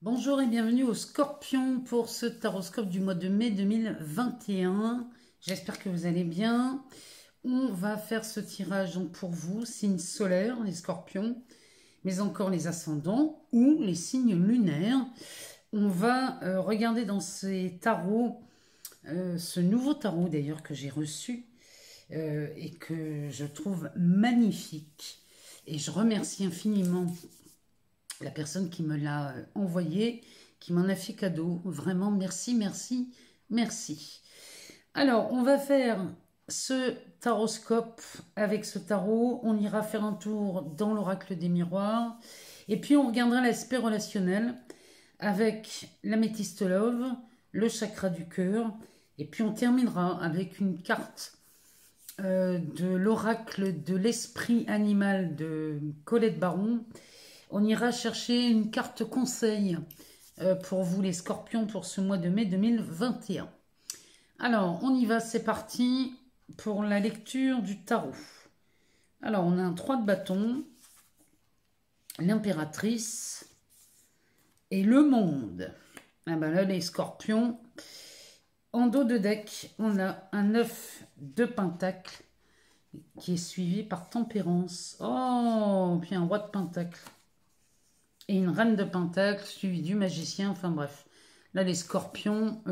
Bonjour et bienvenue au Scorpion pour ce taroscope du mois de mai 2021. J'espère que vous allez bien. On va faire ce tirage donc pour vous, signes solaires, les scorpions, mais encore les ascendants ou les signes lunaires. On va regarder dans ces tarots, ce nouveau tarot d'ailleurs que j'ai reçu et que je trouve magnifique. Et je remercie infiniment la personne qui me l'a envoyé, qui m'en a fait cadeau. Vraiment, merci, merci, merci. Alors, on va faire ce taroscope avec ce tarot. On ira faire un tour dans l'oracle des miroirs. Et puis, on regardera l'aspect relationnel avec l'améthyste love, le chakra du cœur. Et puis, on terminera avec une carte de l'oracle de l'esprit animal de Colette Baron. On ira chercher une carte conseil pour vous les scorpions pour ce mois de mai 2021. Alors, on y va, c'est parti pour la lecture du tarot. Alors, on a un 3 de bâton, l'impératrice et le monde. Ah ben là, les scorpions. En dos de deck, on a un 9 de pentacle qui est suivi par tempérance. Oh, puis un roi de pentacle. Et une reine de pentacle suivie du magicien. Enfin bref. Là, les scorpions.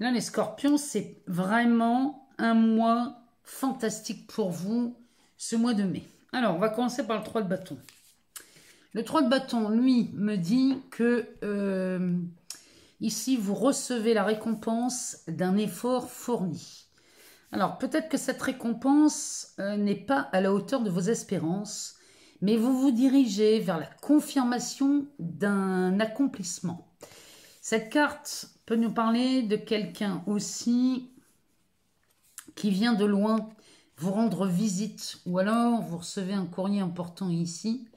Là, les scorpions, c'est vraiment un mois fantastique pour vous, ce mois de mai. Alors, on va commencer par le 3 de bâton. Le 3 de bâton, lui, me dit que ici, vous recevez la récompense d'un effort fourni. Alors, peut-être que cette récompense n'est pas à la hauteur de vos espérances, mais vous vous dirigez vers la confirmation d'un accomplissement. Cette carte peut nous parler de quelqu'un aussi qui vient de loin vous rendre visite, ou alors vous recevez un courrier important ici,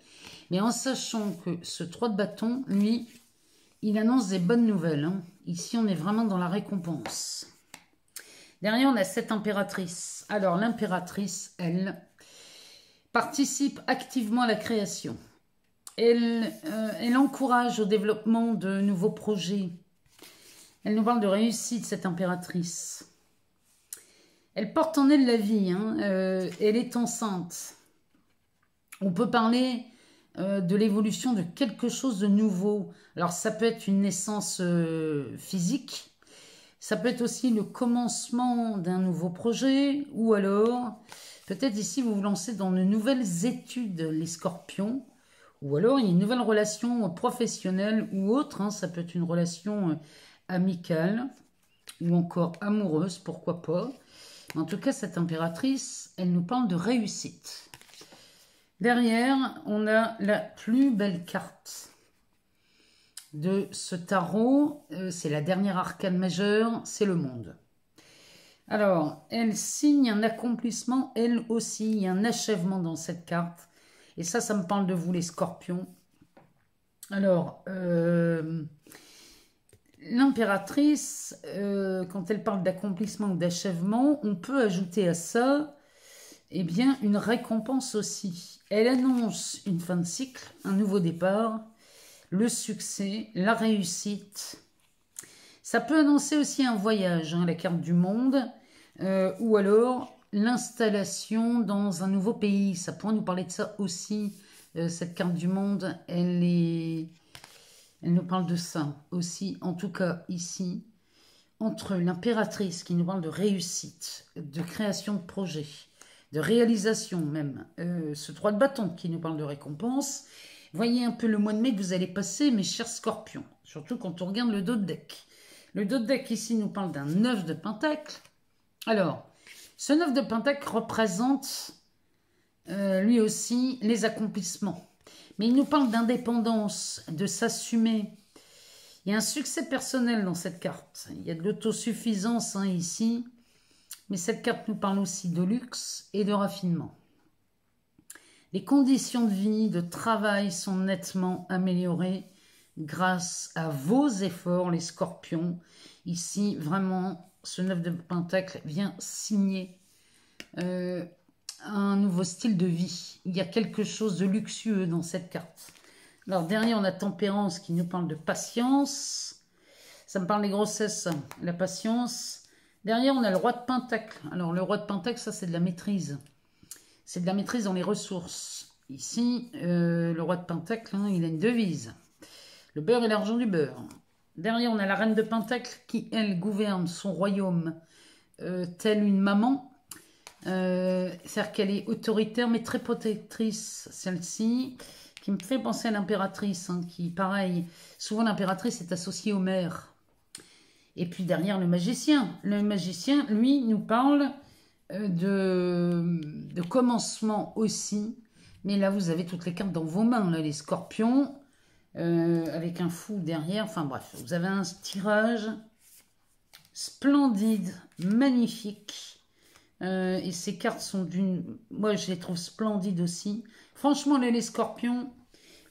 mais en sachant que ce 3 de bâton, lui, il annonce des bonnes nouvelles. Hein. Ici, on est vraiment dans la récompense. Derrière, on a cette impératrice. Alors, l'impératrice, elle, participe activement à la création. Elle encourage au développement de nouveaux projets. Elle nous parle de réussite, cette impératrice. Elle porte en elle la vie. Hein. Elle est enceinte. On peut parler de l'évolution de quelque chose de nouveau. Alors, ça peut être une naissance physique. Ça peut être aussi le commencement d'un nouveau projet. Ou alors, peut-être ici, vous vous lancez dans de nouvelles études, les scorpions. Ou alors, il y a une nouvelle relation professionnelle ou autre. Hein. Ça peut être une relation amicale ou encore amoureuse, pourquoi pas. En tout cas, cette impératrice, elle nous parle de réussite. Derrière, on a la plus belle carte de ce tarot. C'est la dernière arcane majeure, c'est le monde. Alors, elle signe un accomplissement, elle aussi, il y a un achèvement dans cette carte. Et ça me parle de vous, les scorpions. Alors, l'impératrice, quand elle parle d'accomplissement ou d'achèvement, on peut ajouter à ça, eh bien, une récompense aussi. Elle annonce une fin de cycle, un nouveau départ, le succès, la réussite. Ça peut annoncer aussi un voyage, hein, la carte du monde, ou alors l'installation dans un nouveau pays. Ça pourrait nous parler de ça aussi. Cette carte du monde, elle nous parle de ça aussi, en tout cas ici, entre l'impératrice qui nous parle de réussite, de création de projets, de réalisation même, ce 3 de bâton qui nous parle de récompense. Voyez un peu le mois de mai que vous allez passer, mes chers scorpions, surtout quand on regarde le dos de deck. Le dos de deck ici nous parle d'un 9 de pentacle. Alors, ce 9 de pentacle représente lui aussi les accomplissements. Mais il nous parle d'indépendance, de s'assumer. Il y a un succès personnel dans cette carte. Il y a de l'autosuffisance hein, ici. Mais cette carte nous parle aussi de luxe et de raffinement. Les conditions de vie, de travail sont nettement améliorées grâce à vos efforts, les scorpions. Ici, vraiment, ce 9 de pentacle vient signer un nouveau style de vie. Il y a quelque chose de luxueux dans cette carte. Alors, derrière, on a Tempérance qui nous parle de patience. Ça me parle des grossesses, la patience. Derrière, on a le Roi de Pentacle. Alors, le Roi de Pentacle, ça, c'est de la maîtrise. C'est de la maîtrise dans les ressources. Ici, le Roi de Pentacle, hein, il a une devise. Le beurre et l'argent du beurre. Derrière, on a la Reine de Pentacle qui, elle, gouverne son royaume telle une maman. C'est-à-dire qu'elle est autoritaire, mais très protectrice, celle-ci, qui me fait penser à l'impératrice, hein, qui, pareil, souvent l'impératrice est associée au maire. Et puis derrière, le magicien. Le magicien, lui, nous parle de commencement aussi. Mais là, vous avez toutes les cartes dans vos mains, là, les scorpions, avec un fou derrière. Enfin bref, vous avez un tirage splendide, magnifique. Et ces cartes sont d'une... Moi, je les trouve splendides aussi. Franchement, là, les scorpions,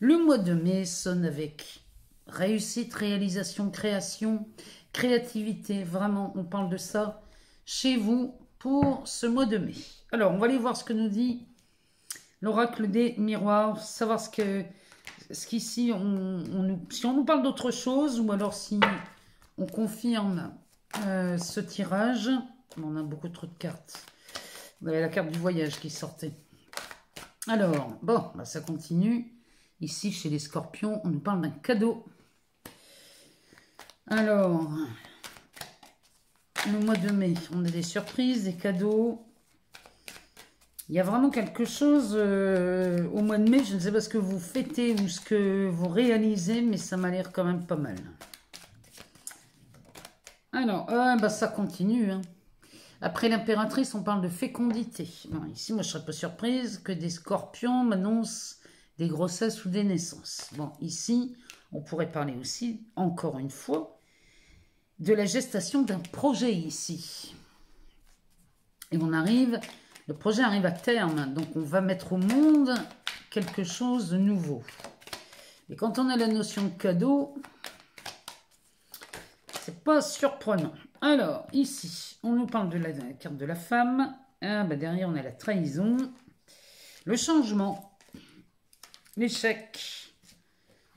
le mois de mai sonne avec réussite, réalisation, création, créativité. Vraiment, on parle de ça chez vous pour ce mois de mai. Alors, on va aller voir ce que nous dit l'oracle des miroirs, savoir ce qu'ici, si on nous parle d'autre chose, ou alors si on confirme ce tirage. On a beaucoup trop de cartes. Vous avez la carte du voyage qui sortait. Alors, bon, bah ça continue. Ici, chez les scorpions, on nous parle d'un cadeau. Alors, le mois de mai, on a des surprises, des cadeaux. Il y a vraiment quelque chose au mois de mai. Je ne sais pas ce que vous fêtez ou ce que vous réalisez, mais ça m'a l'air quand même pas mal. Alors, bah ça continue, hein. Après l'impératrice, on parle de fécondité. Bon, ici, moi, je ne serais pas surprise que des scorpions m'annoncent des grossesses ou des naissances. Bon, ici, on pourrait parler aussi, encore une fois, de la gestation d'un projet ici. Et on arrive, le projet arrive à terme, donc on va mettre au monde quelque chose de nouveau. Et quand on a la notion de cadeau, c'est pas surprenant. Alors, ici, on nous parle de la carte de la femme. Ah, bah derrière, on a la trahison. Le changement. L'échec.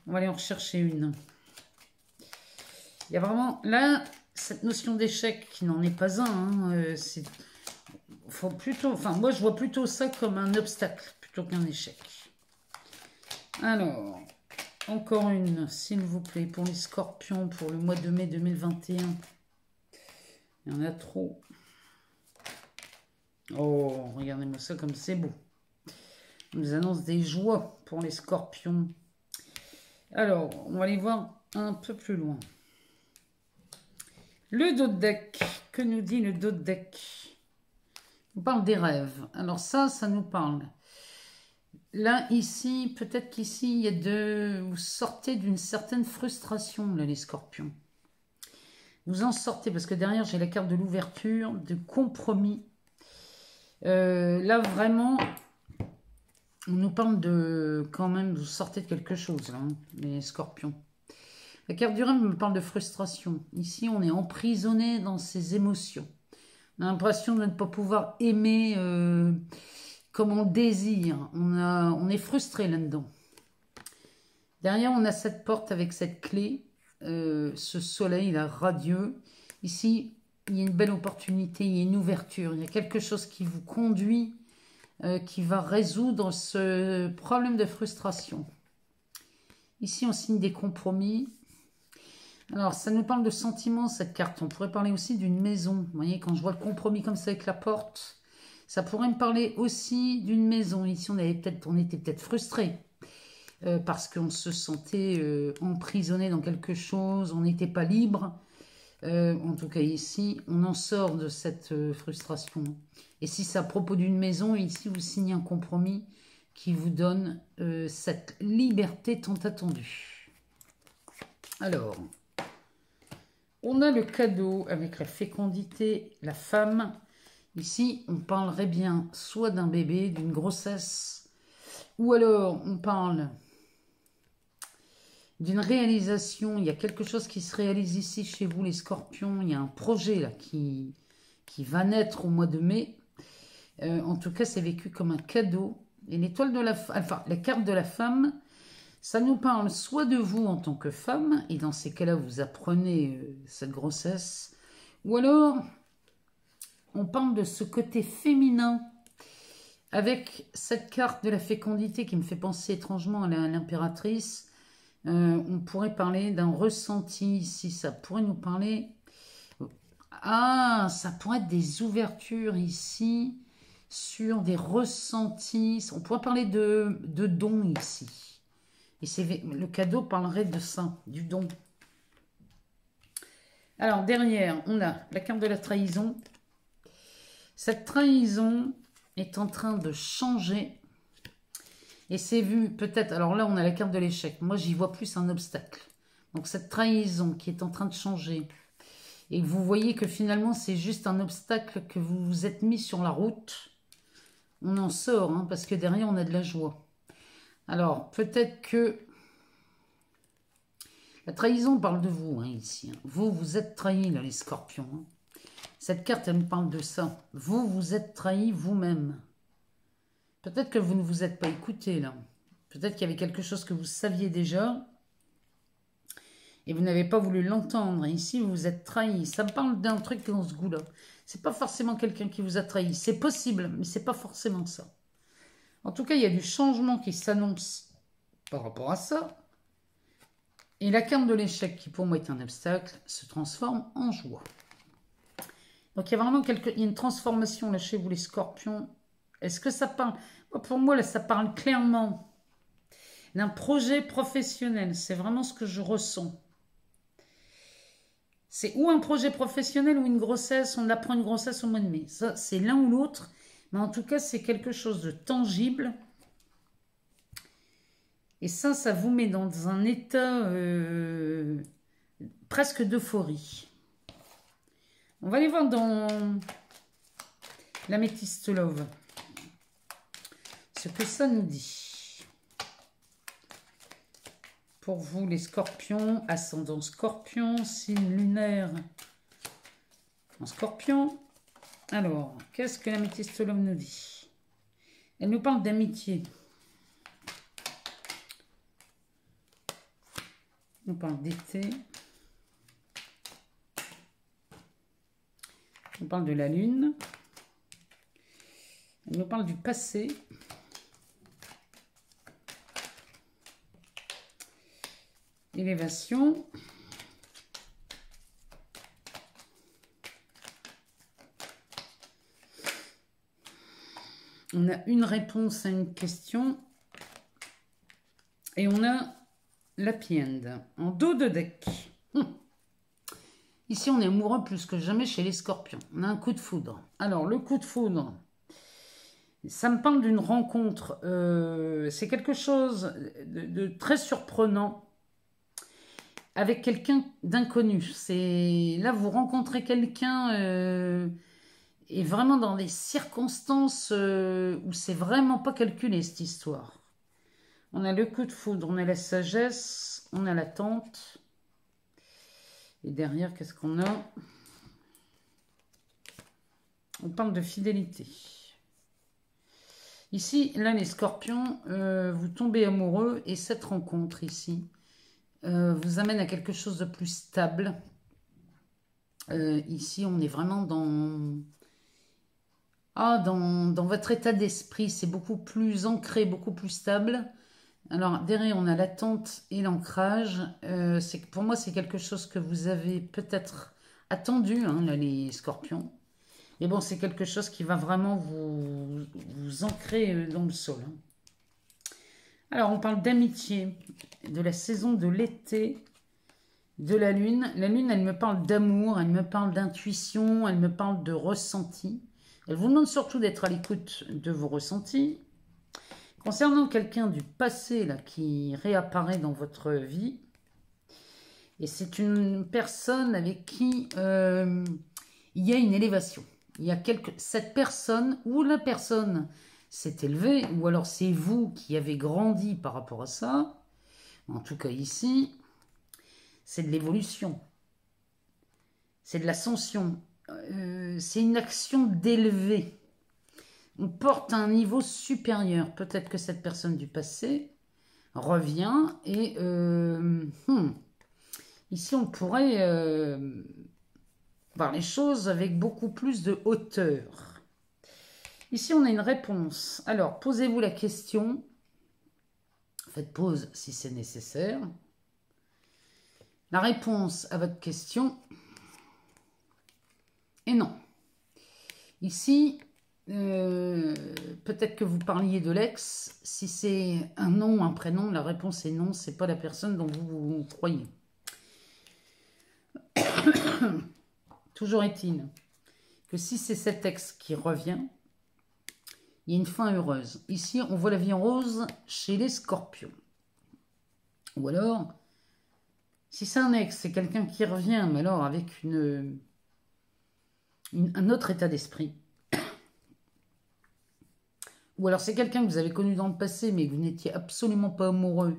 On va aller en rechercher une. Il y a vraiment, là, cette notion d'échec qui n'en est pas un. Hein, faut plutôt, enfin, moi, je vois plutôt ça comme un obstacle, plutôt qu'un échec. Alors, encore une, s'il vous plaît, pour les scorpions, pour le mois de mai 2021. Il y en a trop. Oh, regardez-moi ça comme c'est beau. On nous annonce des joies pour les scorpions. Alors, on va aller voir un peu plus loin. Le dos de deck. Que nous dit le dos de deck? On parle des rêves. Alors ça nous parle. Là, ici, peut-être qu'ici, il y a vous sortez d'une certaine frustration, là, les scorpions. Vous en sortez, parce que derrière, j'ai la carte de l'ouverture, de compromis. Là, vraiment, on nous parle de, quand même, vous sortez de quelque chose, là, hein, les scorpions. La carte du rêve me parle de frustration. Ici, on est emprisonné dans ses émotions. On a l'impression de ne pas pouvoir aimer comme on désire. On est frustré là-dedans. Derrière, on a cette porte avec cette clé. Ce soleil là radieux. Ici, il y a une belle opportunité, il y a une ouverture, il y a quelque chose qui vous conduit, qui va résoudre ce problème de frustration. Ici, on signe des compromis. Alors, ça nous parle de sentiments, cette carte. On pourrait parler aussi d'une maison. Vous voyez, quand je vois le compromis comme ça avec la porte, ça pourrait me parler aussi d'une maison. Ici, on était peut-être frustré. Parce qu'on se sentait emprisonné dans quelque chose, on n'était pas libre. En tout cas ici, on en sort de cette frustration. Et si c'est à propos d'une maison, ici vous signez un compromis qui vous donne cette liberté tant attendue. Alors, on a le cadeau avec la fécondité, la femme. Ici, on parlerait bien soit d'un bébé, d'une grossesse, ou alors on parle d'une réalisation. Il y a quelque chose qui se réalise ici chez vous, les scorpions. Il y a un projet là qui va naître au mois de mai. En tout cas, c'est vécu comme un cadeau. Et l'étoile de la femme, enfin, la carte de la femme Ça nous parle soit de vous en tant que femme, et dans ces cas-là, vous apprenez cette grossesse, ou alors on parle de ce côté féminin avec cette carte de la fécondité qui me fait penser étrangement à l'impératrice. On pourrait parler d'un ressenti ici, ça pourrait nous parler... Ah, ça pourrait être des ouvertures ici sur des ressentis. On pourrait parler de dons ici. Et le cadeau parlerait de ça, du don. Alors, derrière, on a la carte de la trahison. Cette trahison est en train de changer. Et c'est vu peut-être... Alors là, on a la carte de l'échec. Moi, j'y vois plus un obstacle. Donc, cette trahison qui est en train de changer. Et vous voyez que finalement, c'est juste un obstacle que vous vous êtes mis sur la route. On en sort, hein, parce que derrière, on a de la joie. Alors, peut-être que... La trahison parle de vous, hein, ici. Hein. Vous êtes trahis, là, les scorpions. Hein. Cette carte, elle me parle de ça. Vous êtes trahis vous-même. Peut-être que vous ne vous êtes pas écouté, là. Peut-être qu'il y avait quelque chose que vous saviez déjà et vous n'avez pas voulu l'entendre. Et ici, vous vous êtes trahi. Ça me parle d'un truc dans ce goût-là. C'est pas forcément quelqu'un qui vous a trahi. C'est possible, mais c'est pas forcément ça. En tout cas, il y a du changement qui s'annonce par rapport à ça. Et la carte de l'échec, qui pour moi est un obstacle, se transforme en joie. Donc il y a vraiment il y a une transformation là chez vous les scorpions. Est-ce que ça parle? Pour moi, là, ça parle clairement d'un projet professionnel. C'est vraiment ce que je ressens. C'est ou un projet professionnel ou une grossesse. On apprend une grossesse au mois de mai. Ça, c'est l'un ou l'autre. Mais en tout cas, c'est quelque chose de tangible. Et ça vous met dans un état presque d'euphorie. On va aller voir dans l'Améthyste Love ce que ça nous dit. Pour vous, les scorpions, ascendant scorpion, signe lunaire en scorpion. Alors, qu'est-ce que l'Améthyste Love nous dit? Elle nous parle d'amitié. On parle d'été. On parle de la lune. On nous parle du passé. Élévation. On a une réponse à une question. Et on a l'Happy End en dos de deck. Ici, on est amoureux plus que jamais chez les scorpions. On a un coup de foudre. Alors, le coup de foudre, ça me parle d'une rencontre. C'est quelque chose de très surprenant avec quelqu'un d'inconnu. Là, vous rencontrez quelqu'un et vraiment dans des circonstances où c'est vraiment pas calculé, cette histoire. On a le coup de foudre, on a la sagesse, on a l'attente. Et derrière, qu'est-ce qu'on a? On parle de fidélité. Ici, là, les scorpions, vous tombez amoureux et cette rencontre ici vous amène à quelque chose de plus stable. Ici, on est vraiment dans votre état d'esprit. C'est beaucoup plus ancré, beaucoup plus stable. Alors, derrière, on a l'attente et l'ancrage. Pour moi, c'est quelque chose que vous avez peut-être attendu, hein, là, les scorpions. Et bon, c'est quelque chose qui va vraiment vous ancrer dans le sol. Hein. Alors, on parle d'amitié, de la saison de l'été, de la lune. La lune, elle me parle d'amour, elle me parle d'intuition, elle me parle de ressenti. Elle vous demande surtout d'être à l'écoute de vos ressentis. Concernant quelqu'un du passé là, qui réapparaît dans votre vie, et c'est une personne avec qui il y a une élévation. Il y a cette personne ou la personne s'est élevée, ou alors c'est vous qui avez grandi par rapport à ça. En tout cas ici, c'est de l'évolution. C'est de l'ascension. C'est une action d'élever. On porte à un niveau supérieur. Peut-être que cette personne du passé revient. Et ici, on pourrait voir les choses avec beaucoup plus de hauteur. Ici, on a une réponse. Alors, posez-vous la question. Faites pause si c'est nécessaire. La réponse à votre question est non. Ici, peut-être que vous parliez de l'ex. Si c'est un nom, un prénom, la réponse est non. C'est pas la personne dont vous croyez. Toujours est-il que si c'est cet ex qui revient, il y a une fin heureuse. Ici, on voit la vie en rose chez les scorpions. Ou alors, si c'est un ex, c'est quelqu'un qui revient, mais alors avec un autre état d'esprit. Ou alors c'est quelqu'un que vous avez connu dans le passé, mais que vous n'étiez absolument pas amoureux.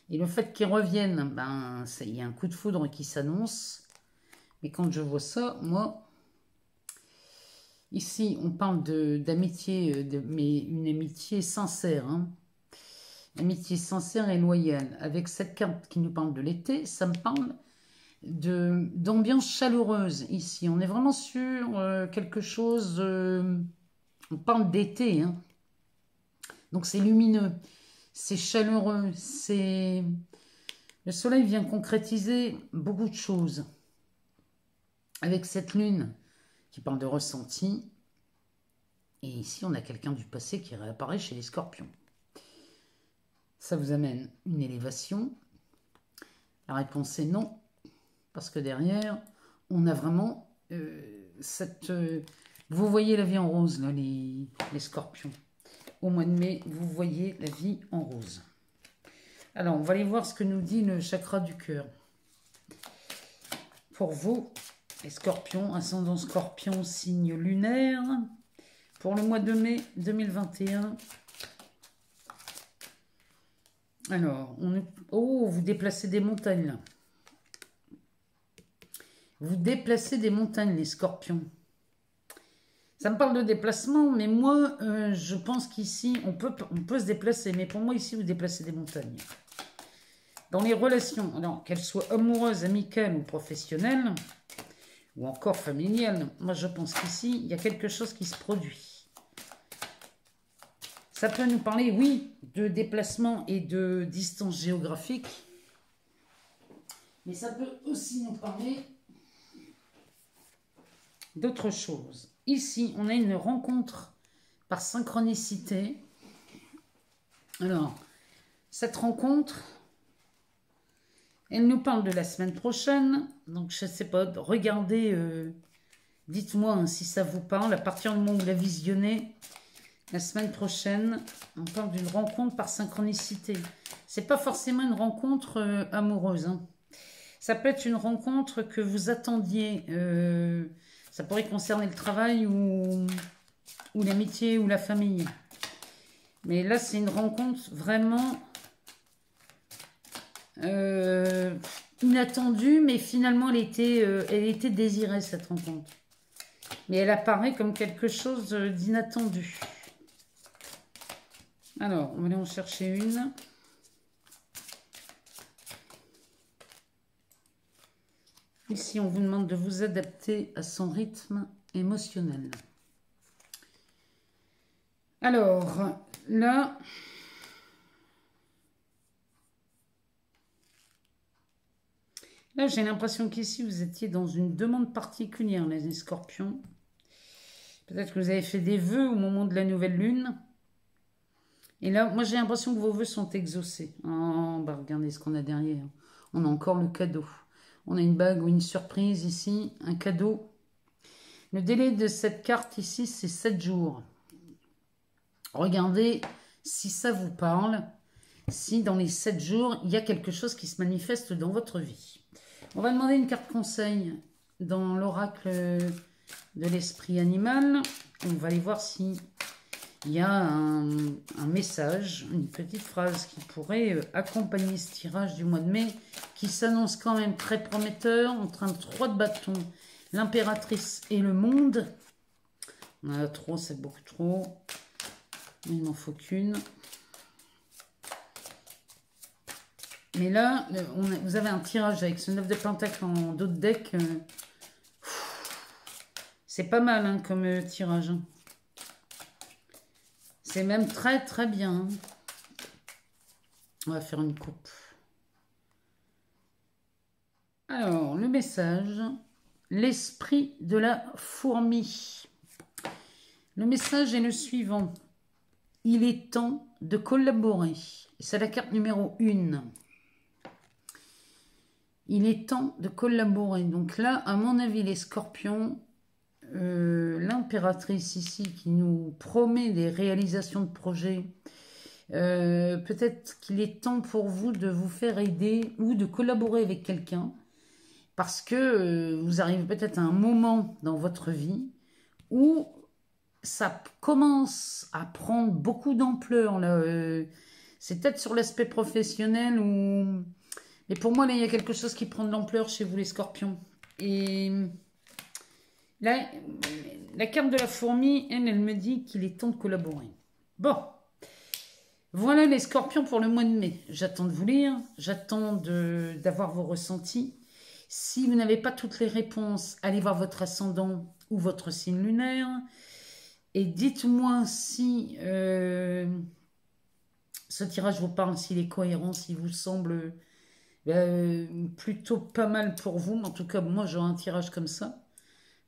Et le fait qu'il revienne, ben, il y a un coup de foudre qui s'annonce. Mais quand je vois ça, moi... Ici, on parle d'amitié, mais une amitié sincère. Hein. Amitié sincère et loyale. Avec cette carte qui nous parle de l'été, ça me parle d'ambiance chaleureuse ici. On est vraiment sur quelque chose... on parle d'été. Hein. Donc c'est lumineux, c'est chaleureux, c'est... Le soleil vient concrétiser beaucoup de choses. Avec cette lune qui parle de ressenti. Et ici, on a quelqu'un du passé qui réapparaît chez les scorpions. Ça vous amène une élévation. La réponse est non. Parce que derrière, on a vraiment cette... vous voyez la vie en rose, là, les scorpions. Au mois de mai, vous voyez la vie en rose. Alors, on va aller voir ce que nous dit le chakra du cœur. Pour vous, les scorpions, ascendant scorpion, signe lunaire, pour le mois de mai 2021. Alors, oh, vous déplacez des montagnes, là. Vous déplacez des montagnes, les scorpions. Ça me parle de déplacement, mais moi, je pense qu'ici, on peut se déplacer. Mais pour moi, ici, vous déplacez des montagnes. Dans les relations, alors qu'elles soient amoureuses, amicales ou professionnelles, ou encore familiales, moi, je pense qu'ici, il y a quelque chose qui se produit. Ça peut nous parler, oui, de déplacement et de distance géographique. Mais ça peut aussi nous parler d'autre chose. Ici, on a une rencontre par synchronicité. Alors, cette rencontre, elle nous parle de la semaine prochaine. Donc, je ne sais pas, regardez, dites-moi hein, si ça vous parle. À partir du moment où vous la visionnez, la semaine prochaine, on parle d'une rencontre par synchronicité. Ce n'est pas forcément une rencontre amoureuse. Hein. Ça peut être une rencontre que vous attendiez. Ça pourrait concerner le travail ou l'amitié ou la famille. Mais là, c'est une rencontre vraiment inattendue, mais finalement, elle était désirée, cette rencontre. Mais elle apparaît comme quelque chose d'inattendu. Alors, on va aller en chercher une. Ici, on vous demande de vous adapter à son rythme émotionnel. Alors, là, j'ai l'impression qu'ici, vous étiez dans une demande particulière, les scorpions. Peut-être que vous avez fait des vœux au moment de la nouvelle lune. Et là, moi, j'ai l'impression que vos vœux sont exaucés. Oh, bah, regardez ce qu'on a derrière. On a encore le cadeau. On a une bague ou une surprise ici, un cadeau. Le délai de cette carte ici, c'est 7 jours. Regardez si ça vous parle, si dans les 7 jours, il y a quelque chose qui se manifeste dans votre vie. On va demander une carte conseil dans l'oracle de l'esprit animal. On va aller voir si il y a un message, une petite phrase qui pourrait accompagner ce tirage du mois de mai, qui s'annonce quand même très prometteur, entre un 3 de bâton, l'impératrice et le monde. On en a trop, c'est beaucoup trop. Il n'en faut qu'une. Mais là, vous avez un tirage avec ce 9 de pentacle en dos de deck. C'est pas mal hein, comme tirage. Hein. C'est même très très bien. Hein. On va faire une coupe. Alors, le message. L'esprit de la fourmi. Le message est le suivant. Il est temps de collaborer. C'est la carte numéro 1. Il est temps de collaborer. Donc là, à mon avis, les scorpions, l'impératrice ici qui nous promet des réalisations de projets, peut-être qu'il est temps pour vous de vous faire aider ou de collaborer avec quelqu'un parce que vous arrivez peut-être à un moment dans votre vie où ça commence à prendre beaucoup d'ampleur. C'est peut-être sur l'aspect professionnel ou... Mais pour moi, là, il y a quelque chose qui prend de l'ampleur chez vous, les scorpions. Et là, la carte de la fourmi, elle me dit qu'il est temps de collaborer. Bon. Voilà les scorpions pour le mois de mai. J'attends de vous lire. J'attends d'avoir vos ressentis. Si vous n'avez pas toutes les réponses, allez voir votre ascendant ou votre signe lunaire. Et dites-moi si ce tirage vous parle, s'il est cohérent, s'il vous semble plutôt pas mal pour vous. En tout cas, moi, j'aurai un tirage comme ça.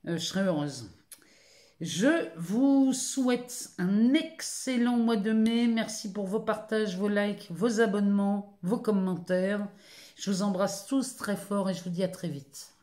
Je serai heureuse. Je vous souhaite un excellent mois de mai. Merci pour vos partages, vos likes, vos abonnements, vos commentaires. Je vous embrasse tous très fort et je vous dis à très vite.